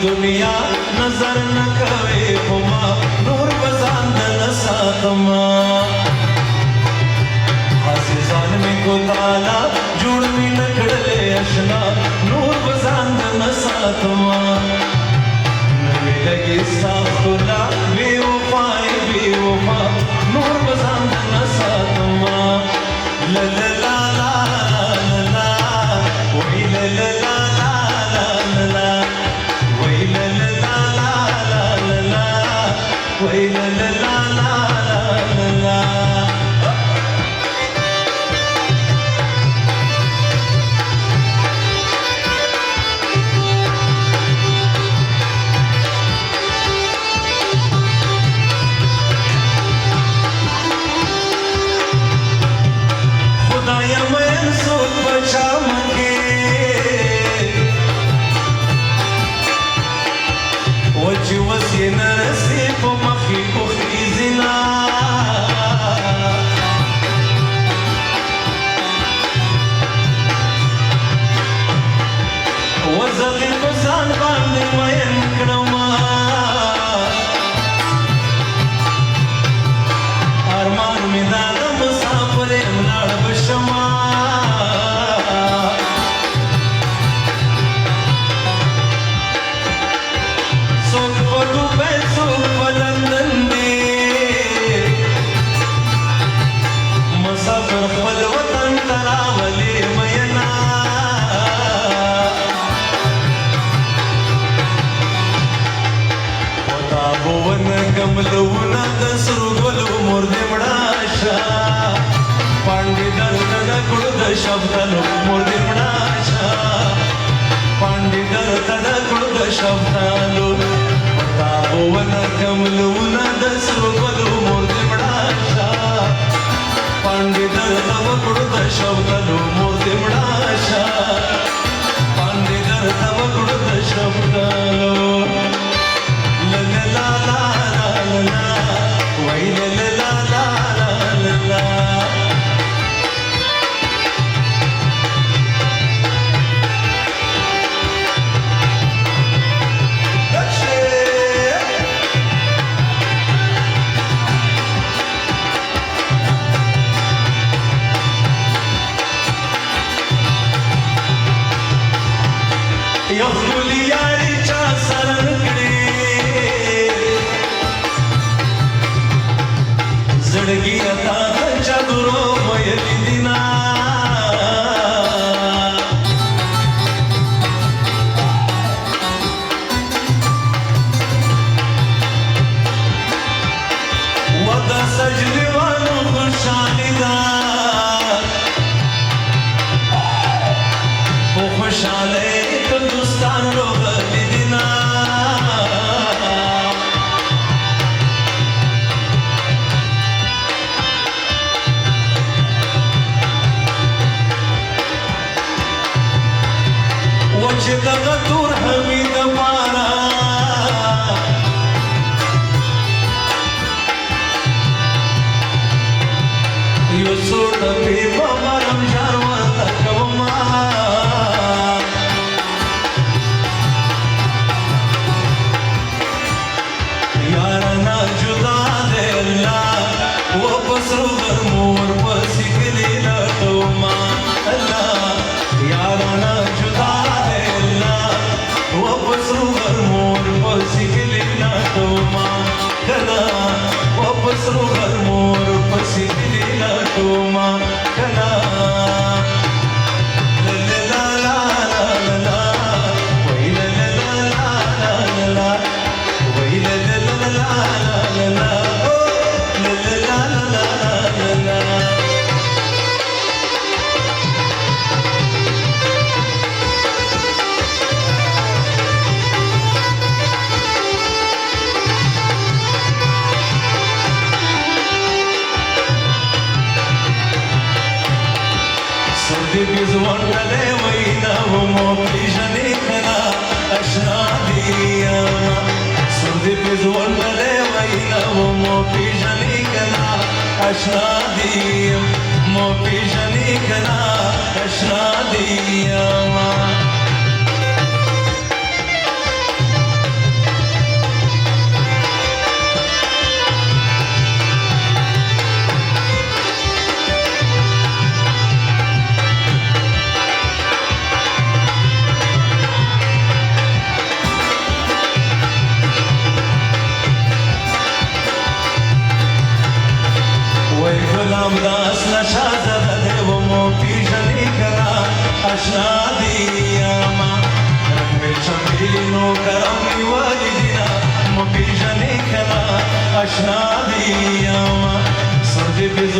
دنیا نظر نه کوي په ما نور به ځان نه ساتما هسې ځان مې کو تعالی جوړ مې نه کړلی اشنا نور به ځان نه ساتما نوې لګي ستا ښکلا بې وفا یې بې وفا نور به ځان نه ساتما لا لا لا لا لا لا وای لا لا لا لا لا لا وای لا لا لا لا لا لا وای لا لا لا لا لا کملونا د سرو ګلو مور دې مړه شه پاندې درد د کړو د شبدلو مور دې مړه شه پاندې درد د کړو د شبدلو پتا وونه کملونا د سرو ګلو مور دې مړه شه پاندې درد د کړو د شبدلو مور دې مړه شه پاندې درد د کړو د شبدلو لا لا لا لا وای لا لا لا لا لا یو خلی یاری چا سره کړی زړګي اتا چادرو ویلی دینا ودا سجدي وانو خوشالي دا او خوشاله هندوستان روغلی دینا چې دغه تور حمید پارا یو څو ټپې په مرم ژر ورته کومه یارانه جدا دی الله و په سرو غرمو ورپسې کلي لټومه الله یارانه جدا وپسرو غرمور پسی کلی ناٹوما کنا وپسرو غرمور پسی کلی ناٹوما کنا لا لا لا لا لا وی لا لا لا لا لا وی لا لا لا لا لا لا لا لا لا لا سردی بیزوان ڈلے وینا ومو پیشنی کنا اشنا دیا سردی بیزوان ڈلے وینا ومو پیشنی کنا اشنا دیا مو پیشنی کنا اشنا دیا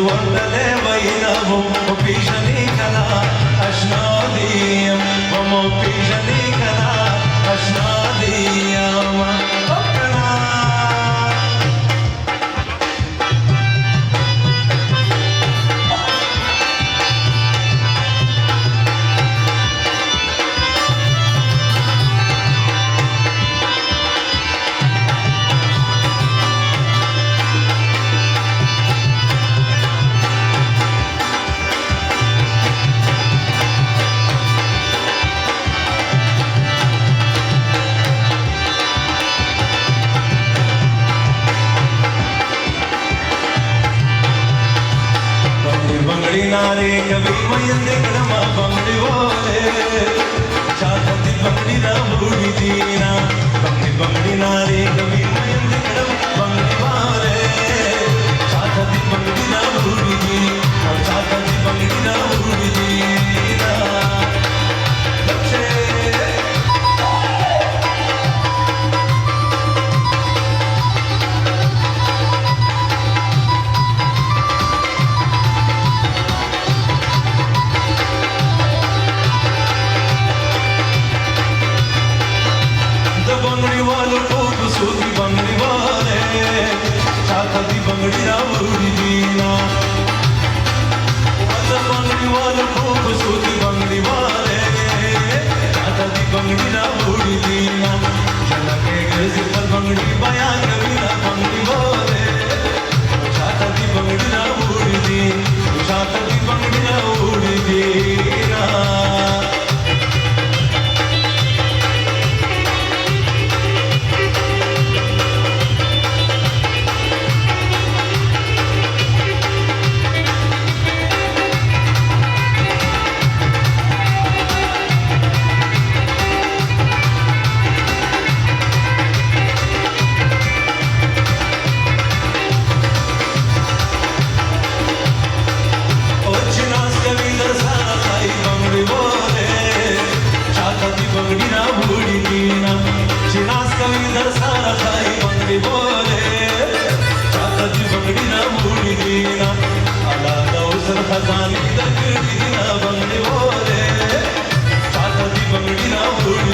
وردلي بينهم وبيجني كلا أشناديم ومو بيجني كلا أشناديم बंगड़ी नारे कभी मयंदे कड़मा बंगड़ी बोले चाहती बंगड़ी ना बूढ़ी दीना बंगड़ी नारे कभी मयंदे कड़मा बंगड़ी बोले चाहती बंगड़ी ना बूढ़ी दी और चाहती बंगड़ी ना बूढ़ी दीना बंगड़ी वालों को सूती बंगड़ी वाले चाहती बंगड़ी ना बूढ़ी दीना बंगड़ी वालों को सूती बंगड़ी वाले चाहती बंगड़ी ना बूढ़ी दीना चलके गए पर बंगड़ी बया कभी ना बंगड़ी वाले चाहती बंगड़ी ना बूढ़ी दी चाहती बंगड़ी ना बूढ़ी दीना बंगड़ी ना बूढ़ी दीना चिनास कभी दरसाना खाई बंगड़ी बोले चाहती बंगड़ी ना बूढ़ी दीना अला दौसर खजानी दगड़ी ना बंगड़ी बोले चाहती बंगड़ी ना बूढ़ी